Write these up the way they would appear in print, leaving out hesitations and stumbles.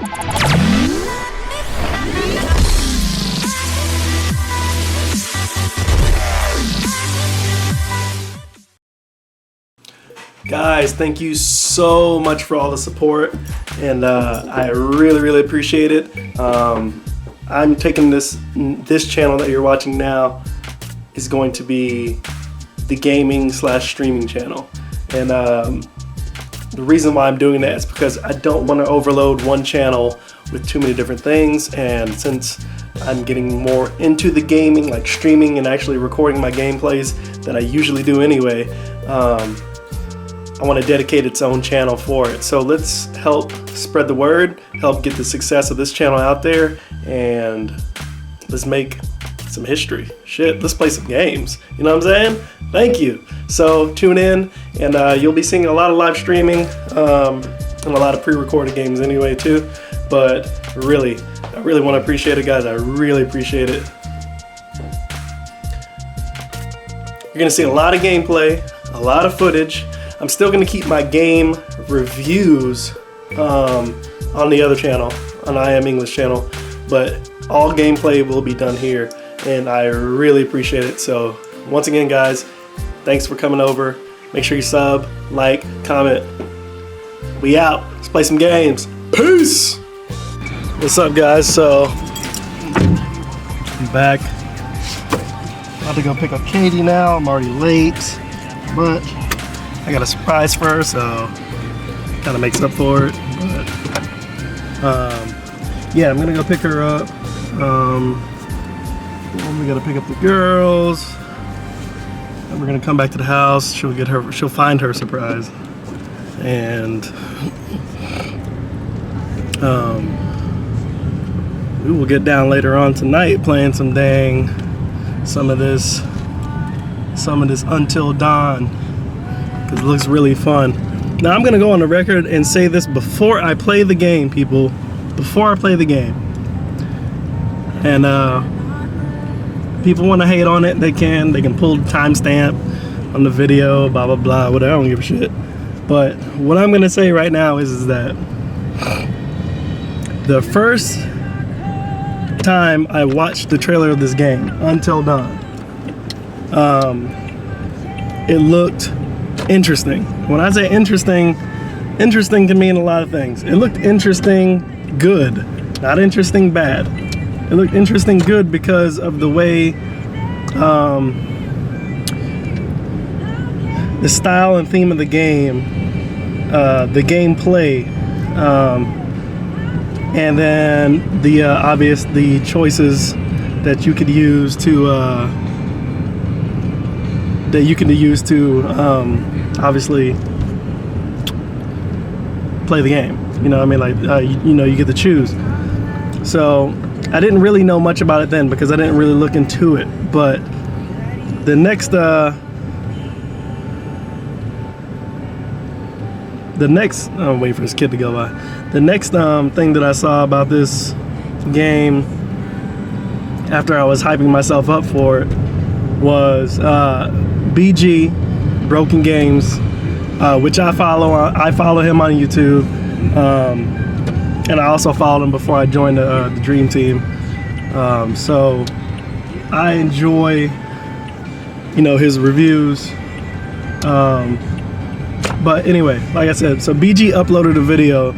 Guys, thank you so much for all the support, and I really appreciate it. I'm taking this channel that you're watching now is going to be the gaming / streaming channel, and the reason why I'm doing that is because I don't want to overload one channel with too many different things, and since I'm getting more into the gaming, like streaming and actually recording my gameplays that I usually do anyway, I want to dedicate its own channel for it. So let's help spread the word, help get the success of this channel out there, and let's make some history. Shit, let's play some games. You know what I'm saying? Thank you. So tune in, and you'll be seeing a lot of live streaming and a lot of pre-recorded games anyway too. But I really want to appreciate it, guys. I really appreciate it. You're gonna see a lot of gameplay, a lot of footage. I'm still gonna keep my game reviews on the other channel, on I Am English channel, but all gameplay will be done here, and I really appreciate it. So once again, guys, thanks for coming over. Make sure you sub, like, comment. We out. Let's play some games. Peace. What's up, guys? So I'm back. About to go pick up Katie now. I'm already late, but I got a surprise for her, so kind of makes up for it. But yeah, I'm gonna go pick her up. We gotta pick up the girls, and we're gonna come back to the house. She'll find her surprise, and we will get down later on tonight playing some of this Until Dawn, because it looks really fun. Now I'm gonna go on the record and say this before I play the game, people. Before I play the game, and people want to hate on it, they can pull the timestamp on the video, blah blah blah, whatever. I don't give a shit. But what I'm gonna say right now is that the first time I watched the trailer of this game, Until Dawn, it looked interesting. When I say interesting can mean a lot of things. It looked interesting good, not interesting bad. It looked interesting good because of the way the style and theme of the game, the gameplay, and then the choices that you could use to obviously play the game. You know what I mean? Like you get to choose. So I didn't really know much about it then because I didn't really look into it. But the next I'm waiting for this kid to go by. The next thing that I saw about this game after I was hyping myself up for it was BG Broken Games, which I follow him on YouTube, and I also followed him before I joined the Dream Team. So I enjoy, his reviews. But anyway, like I said, so BG uploaded a video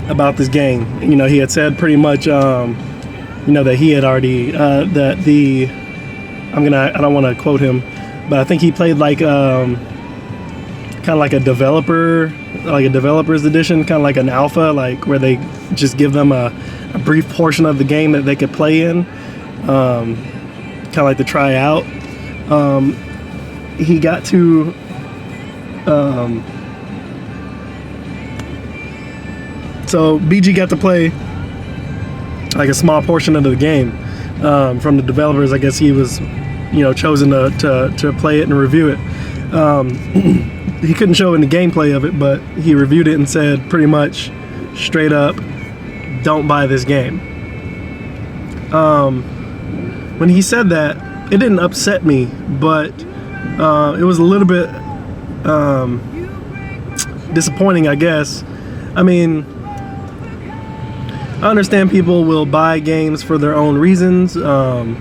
about this game. He had said pretty much, that he had already I don't want to quote him, but I think he played like kind of like a developer's edition, kind of like an alpha, like where they just give them a brief portion of the game that they could play in, kind of like to try out. He got to so BG got to play like a small portion of the game from the developers. I guess he was chosen to play it and review it. He couldn't show any gameplay of it, but he reviewed it and said pretty much straight up, don't buy this game. When he said that, it didn't upset me, but it was a little bit disappointing, I guess. I mean, I understand people will buy games for their own reasons, and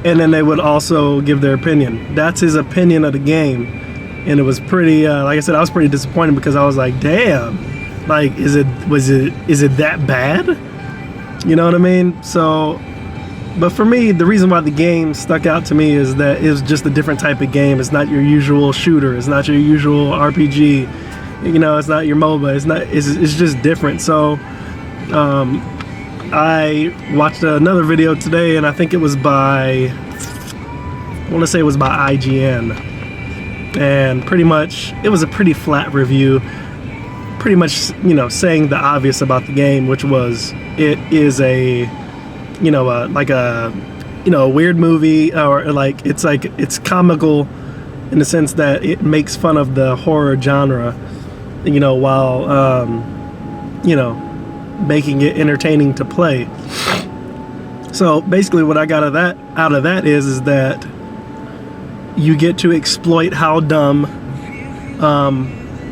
then they would also give their opinion. That's his opinion of the game, and it was pretty. Like I said, I was pretty disappointed because I was like, "Damn, like, is it that bad?" You know what I mean? So, but for me, the reason why the game stuck out to me is that it was just a different type of game. It's not your usual shooter. It's not your usual RPG. You know, it's not your MOBA. It's just different. So, I watched another video today, and I think it was by, I want to say it was by IGN, and pretty much it was a pretty flat review, pretty much, you know, saying the obvious about the game, which was it is a, you know, like a, you know, a weird movie, or like it's comical in the sense that it makes fun of the horror genre, you know, while you know, making it entertaining to play. So basically what I got out of that is that you get to exploit how dumb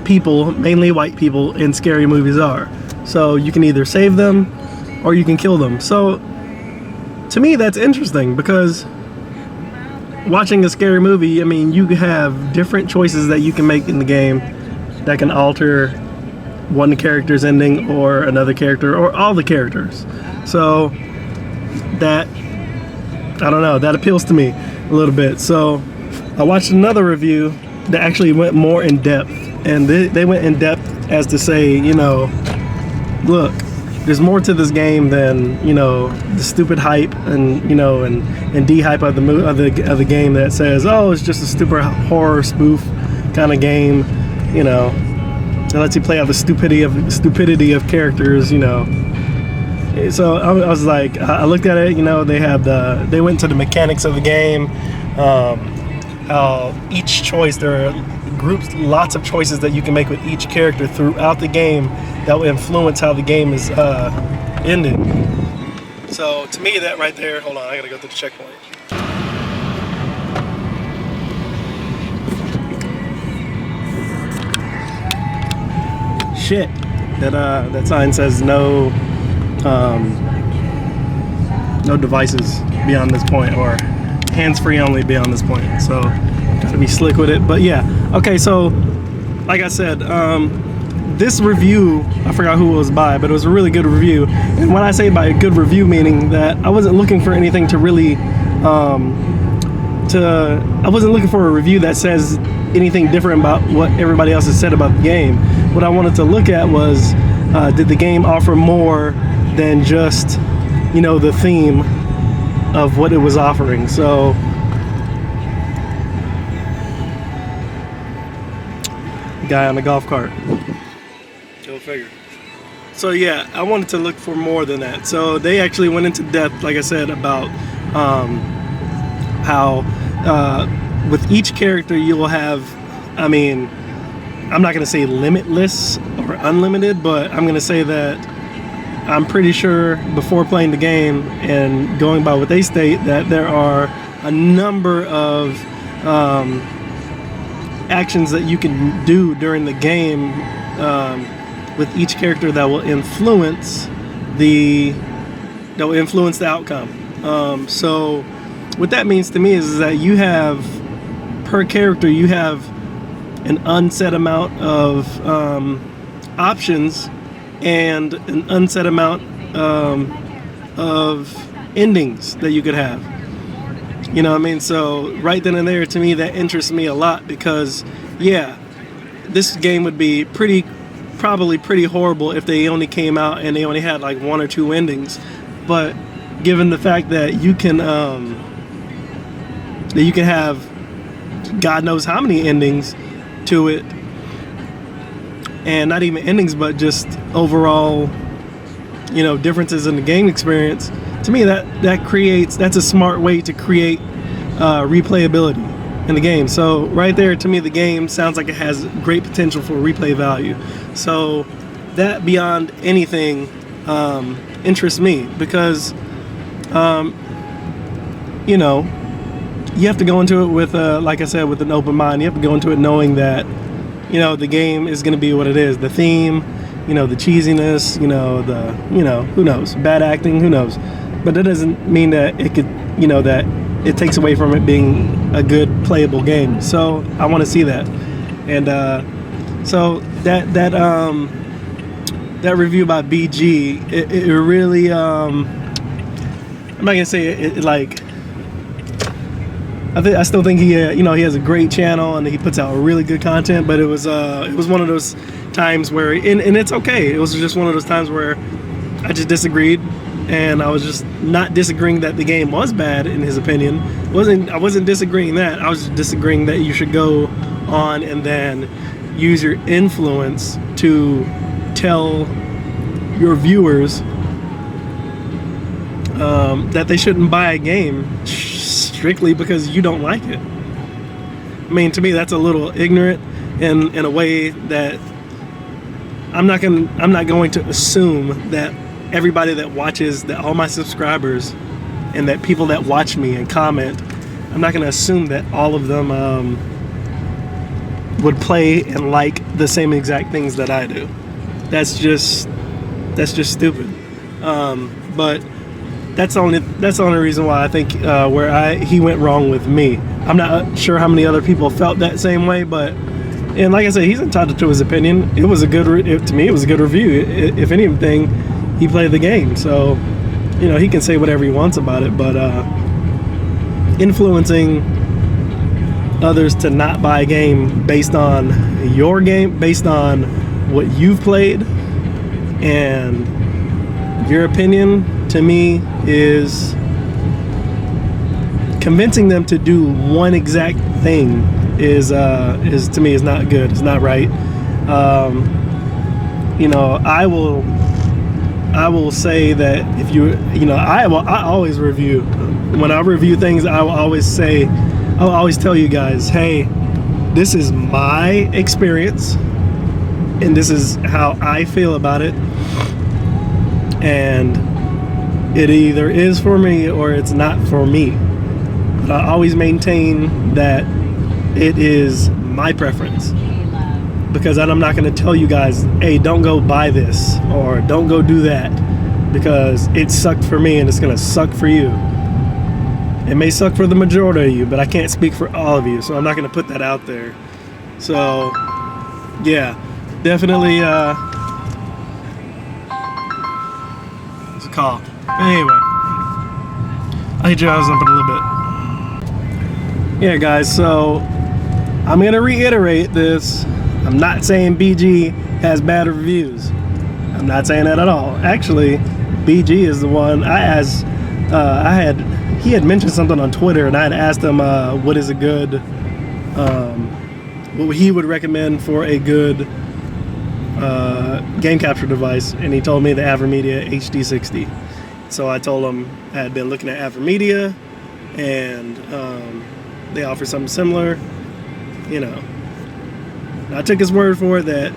people, mainly white people, in scary movies are. So you can either save them or you can kill them. So to me that's interesting, because watching a scary movie, I mean, you have different choices that you can make in the game that can alter one character's ending or another character or all the characters. So that, I don't know, that appeals to me a little bit. So I watched another review that actually went more in depth, and they went in depth as to say, you know, look, there's more to this game than, you know, the stupid hype and, you know, and de-hype of the game that says, oh, it's just a stupid horror spoof kind of game, you know. It lets you play out the stupidity of characters, you know. So I was like, I looked at it, you know. They went to the mechanics of the game, how each choice, there are lots of choices that you can make with each character throughout the game that will influence how the game is ended. So to me, that right there, hold on, I gotta go to the checkpoint. Shit, that sign says no devices beyond this point, or hands-free only beyond this point. So gotta be slick with it. But yeah, okay, so like I said, this review, I forgot who it was by, but it was a really good review. And when I say by a good review, meaning that I wasn't looking for anything to really I wasn't looking for a review that says anything different about what everybody else has said about the game. What I wanted to look at was, did the game offer more than just, you know, the theme of what it was offering? So guy on the golf cart, go figure. So yeah, I wanted to look for more than that. So they actually went into depth, like I said, about how with each character you will have, I mean, I'm not going to say limitless or unlimited, but I'm going to say that I'm pretty sure before playing the game and going by what they state, that there are a number of actions that you can do during the game with each character that will influence the outcome. So what that means to me is that you have, per character, you have an unset amount of options and an unset amount of endings that you could have. You know what I mean? So right then and there, to me, that interests me a lot, because yeah, this game would be probably pretty horrible if they only came out and they only had like one or two endings. But given the fact that you can have God knows how many endings to it, and not even endings, but just overall, you know, differences in the game experience. To me, that's a smart way to create replayability in the game. So right there, to me, the game sounds like it has great potential for replay value. So that, beyond anything, interests me, because you know, you have to go into it with, like I said, with an open mind. You have to go into it knowing that, you know, the game is going to be what it is. The theme the cheesiness, who knows, bad acting, who knows. But that doesn't mean that it could, that it takes away from it being a good playable game. So I want to see that. And so that review by BG, it really, I'm not gonna say it like. I still think he has a great channel and he puts out really good content. But it was one of those times where, and it's okay. It was just one of those times where I just disagreed, and I was just not disagreeing that the game was bad in his opinion. I wasn't disagreeing that. I was just disagreeing that you should go on and then use your influence to tell your viewers that they shouldn't buy a game strictly because you don't like it. I mean, to me, that's a little ignorant in a way that I'm not going to assume that everybody that watches, that all my subscribers and that people that watch me and comment, I'm not going to assume that all of them would play and like the same exact things that I do. That's just stupid. But that's the only reason why I think he went wrong with me. I'm not sure how many other people felt that same way, and like I said, he's entitled to his opinion. It was to me, it was a good review. If anything, he played the game, so he can say whatever he wants about it. But influencing others to not buy a game based on your game, based on what you've played, and your opinion, to me, is convincing them to do one exact thing is to me is not good. It's not right. I will say that if I always review. When I review things, I'll always tell you guys, hey, this is my experience and this is how I feel about it, and it either is for me or it's not for me. But I always maintain that it is my preference, because I'm not going to tell you guys, hey, don't go buy this or don't go do that, because it sucked for me and it's going to suck for you. It may suck for the majority of you, but I can't speak for all of you, so I'm not going to put that out there. So yeah, definitely it's a call. Anyway, I'll hit your eyes up in a little bit. Yeah, guys, so I'm going to reiterate this. I'm not saying BG has bad reviews. I'm not saying that at all. Actually, BG is the one he had mentioned something on Twitter, and I had asked him what is a good, what he would recommend for a good game capture device, and he told me the AverMedia HD60. So I told him I had been looking at AverMedia, and they offer something similar. I took his word for it that,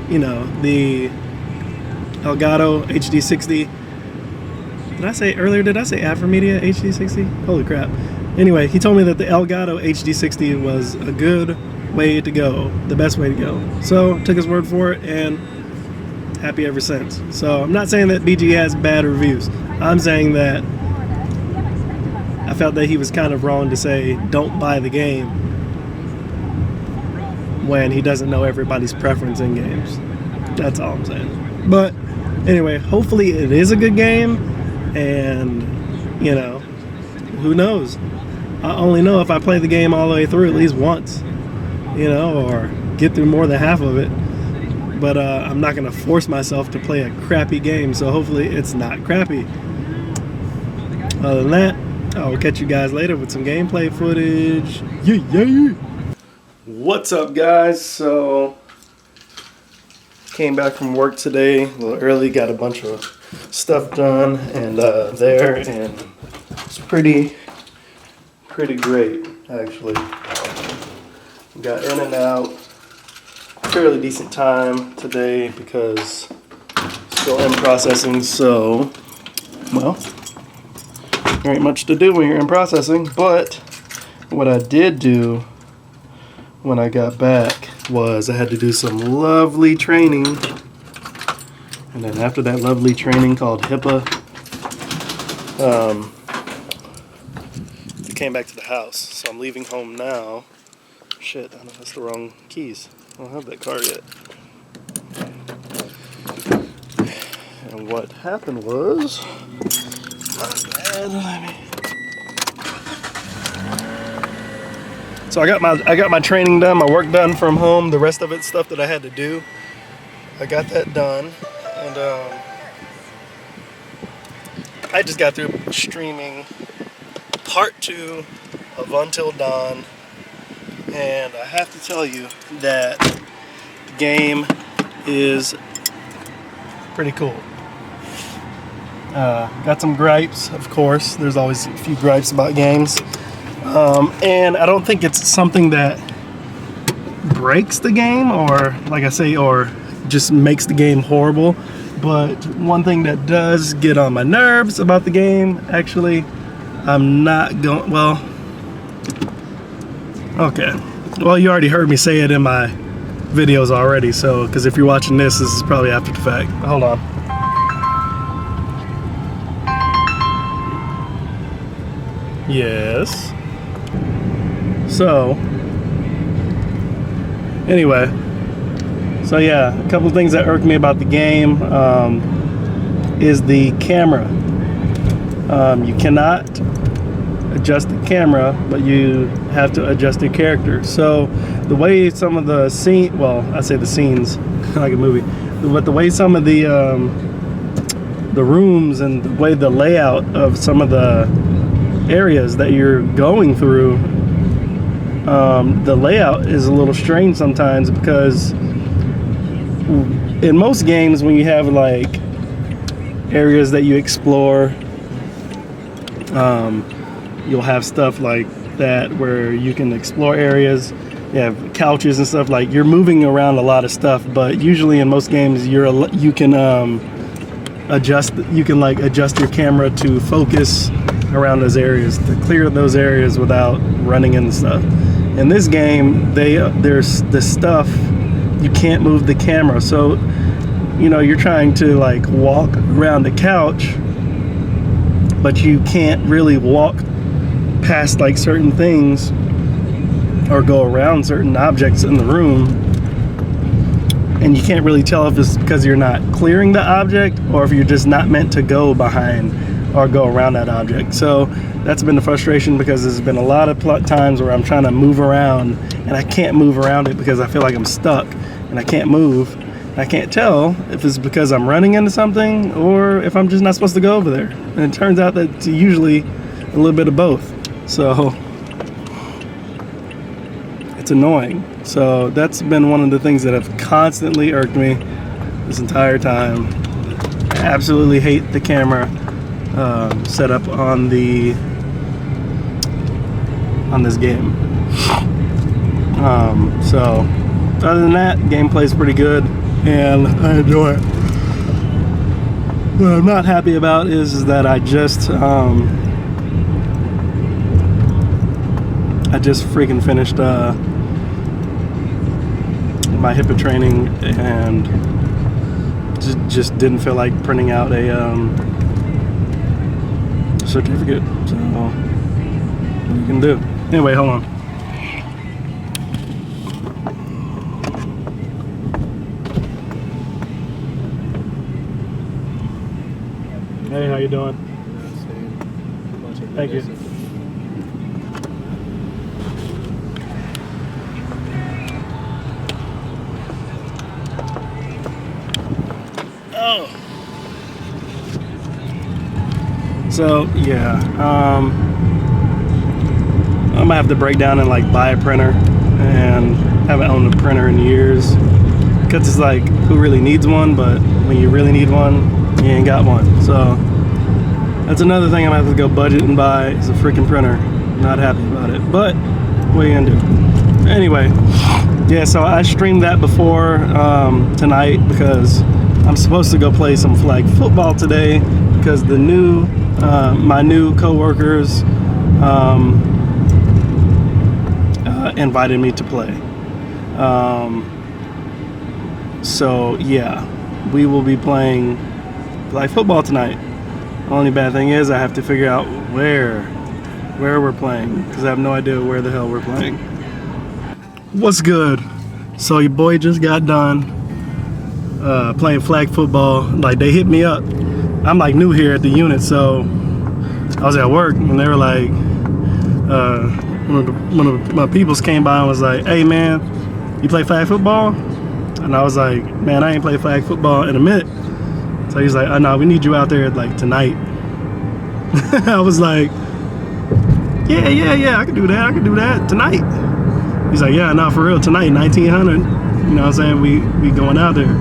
the Elgato HD60. Did I say AverMedia HD60? Holy crap. Anyway, he told me that the Elgato HD60 was a good way to go, the best way to go. So took his word for it, and happy ever since. So I'm not saying that BG has bad reviews. I'm saying that I felt that he was kind of wrong to say don't buy the game when he doesn't know everybody's preference in games. That's all I'm saying. But anyway, hopefully it is a good game, and who knows? I only know if I play the game all the way through at least once, or get through more than half of it. But I'm not going to force myself to play a crappy game, so hopefully it's not crappy. Other than that, I will catch you guys later with some gameplay footage. Yeah. What's up, guys? So, came back from work today a little early, got a bunch of stuff done, and and it's pretty great, actually. Got in and out fairly decent time today because still in processing, so, well, there ain't much to do when you're in processing. But what I did do when I got back was I had to do some lovely training And then after that lovely training called HIPAA, I came back to the house. So I'm leaving home now. Shit, I know that's the wrong keys. I don't have that car yet. And what happened was, so I got my training done, my work done from home. The rest of it, stuff that I had to do, I got that done. And I just got through streaming part 2 of Until Dawn, and I have to tell you that the game is pretty cool. Got some gripes, of course. There's always a few gripes about games. And I don't think it's something that breaks the game, or like I say, or just makes the game horrible. But one thing that does get on my nerves about the game, actually, I'm not going, well, okay. Well, you already heard me say it in my videos already, so, because if you're watching this is probably after the fact. Hold on. Yes. So, anyway, so yeah, a couple of things that irk me about the game is the camera. You cannot adjust the camera, but you have to adjust your character. So the way some of the scene, well, I say the scenes like a movie, but the way some of the rooms and the way the layout of some of the areas that you're going through, the layout is a little strange sometimes, because in most games when you have like areas that you explore, you'll have stuff like that where you can explore areas. You have couches and stuff, like you're moving around a lot of stuff, but usually in most games you can adjust your camera to focus around those areas, to clear those areas without running into stuff. In this game, there's this stuff, you can't move the camera, so you know you're trying to like walk around the couch, but you can't really walk past like certain things or go around certain objects in the room, and you can't really tell if it's because you're not clearing the object or if you're just not meant to go behind or go around that object. So that's been the frustration, because there's been a lot of times where I'm trying to move around and I can't move around it because I feel like I'm stuck and I can't move. I can't tell if it's because I'm running into something or if I'm just not supposed to go over there. And it turns out that it's usually a little bit of both. So it's annoying. So that's been one of the things that have constantly irked me this entire time. I absolutely hate the camera set up on this game. So other than that, gameplay's pretty good and I enjoy it. What I'm not happy about is that I just freaking finished my HIPAA training and just didn't feel like printing out a certificate. So what you can do. Anyway, hold on. Hey, how you doing? Thank you. Oh. So yeah, I might have to break down and like buy a printer, and haven't owned a printer in years, because it's like, who really needs one? But when you really need one, you ain't got one. So that's another thing I'm gonna have to go budget and buy, is a freaking printer. Not happy about it, but what are you gonna do? Anyway, yeah, so I streamed that before tonight, because I'm supposed to go play some flag football today, because the new my new co-workers invited me to play. So yeah, we will be playing flag football tonight. Only bad thing is I have to figure out where we're playing, because I have no idea where the hell we're playing. What's good? So your boy just got done playing flag football. Like, they hit me up. I'm like new here at the unit, so I was at work and they were like, one of my peoples came by and was like, "Hey man, you play flag football?" And I was like, "Man, I ain't played flag football in a minute." So he's like, "Oh no, we need you out there like tonight." I was like, yeah, I can do that tonight. He's like, "Yeah, no, for real, tonight, 1900. You know what I'm saying? We going out there."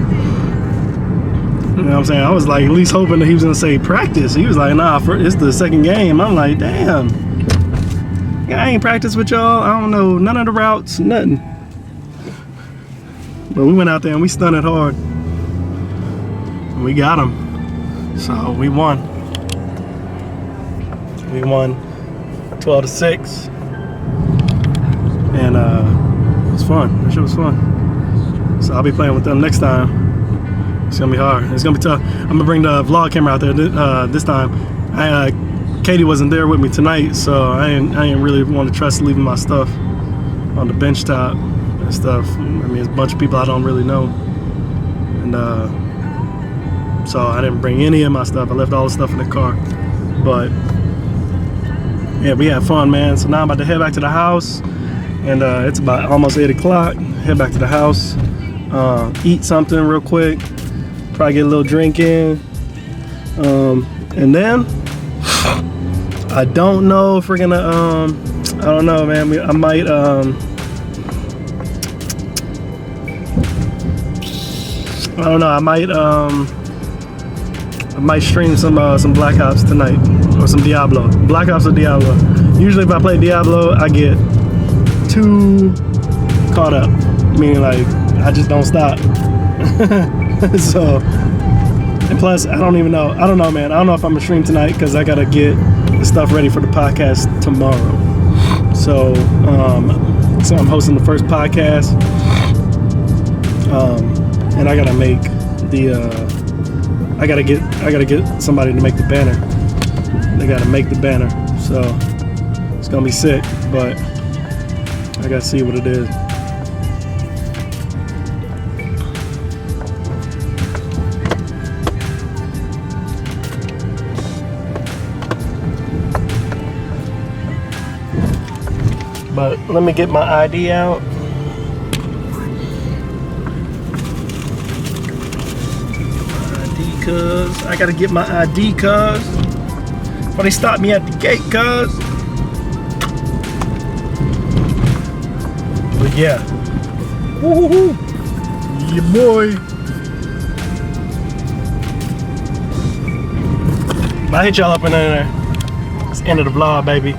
You know what I'm saying? I was like at least hoping that he was gonna say practice. He was like, "Nah, it's the second game." I'm like, damn. I ain't practiced with y'all. I don't know none of the routes, nothing. But we went out there and we stunned it hard. And we got him. So we won. We won 12-6. And it was fun. That shit was fun. So I'll be playing with them next time. It's gonna be hard. It's gonna be tough. I'm gonna bring the vlog camera out there this time. Katie wasn't there with me tonight, so I didn't really want to trust leaving my stuff on the bench top and stuff. I mean, it's a bunch of people I don't really know, and so I didn't bring any of my stuff. I left all the stuff in the car. But yeah, we had fun, man. So now I'm about to head back to the house, and it's about almost 8 o'clock. Head back to the house, eat something real quick, probably get a little drink in, and then I don't know if we're gonna I don't know, man. I might I don't know. I might stream some Black Ops tonight, or some Diablo. Black Ops or Diablo. Usually if I play Diablo, I get too caught up. Meaning like I just don't stop. So, and plus I don't know, man. I don't know if I'm gonna stream tonight because I gotta get the stuff ready for the podcast tomorrow. So I'm hosting the first podcast, and I gotta make the I gotta get somebody to make the banner. They gotta make the banner, so it's gonna be sick, but I gotta see what it is. But let me get my ID out. Cuz I gotta get my ID, cuz. But they stopped me at the gate, cuz. But yeah. Woohoo! Yeah, boy. I'll hit y'all up in there. It's the end of the vlog, baby.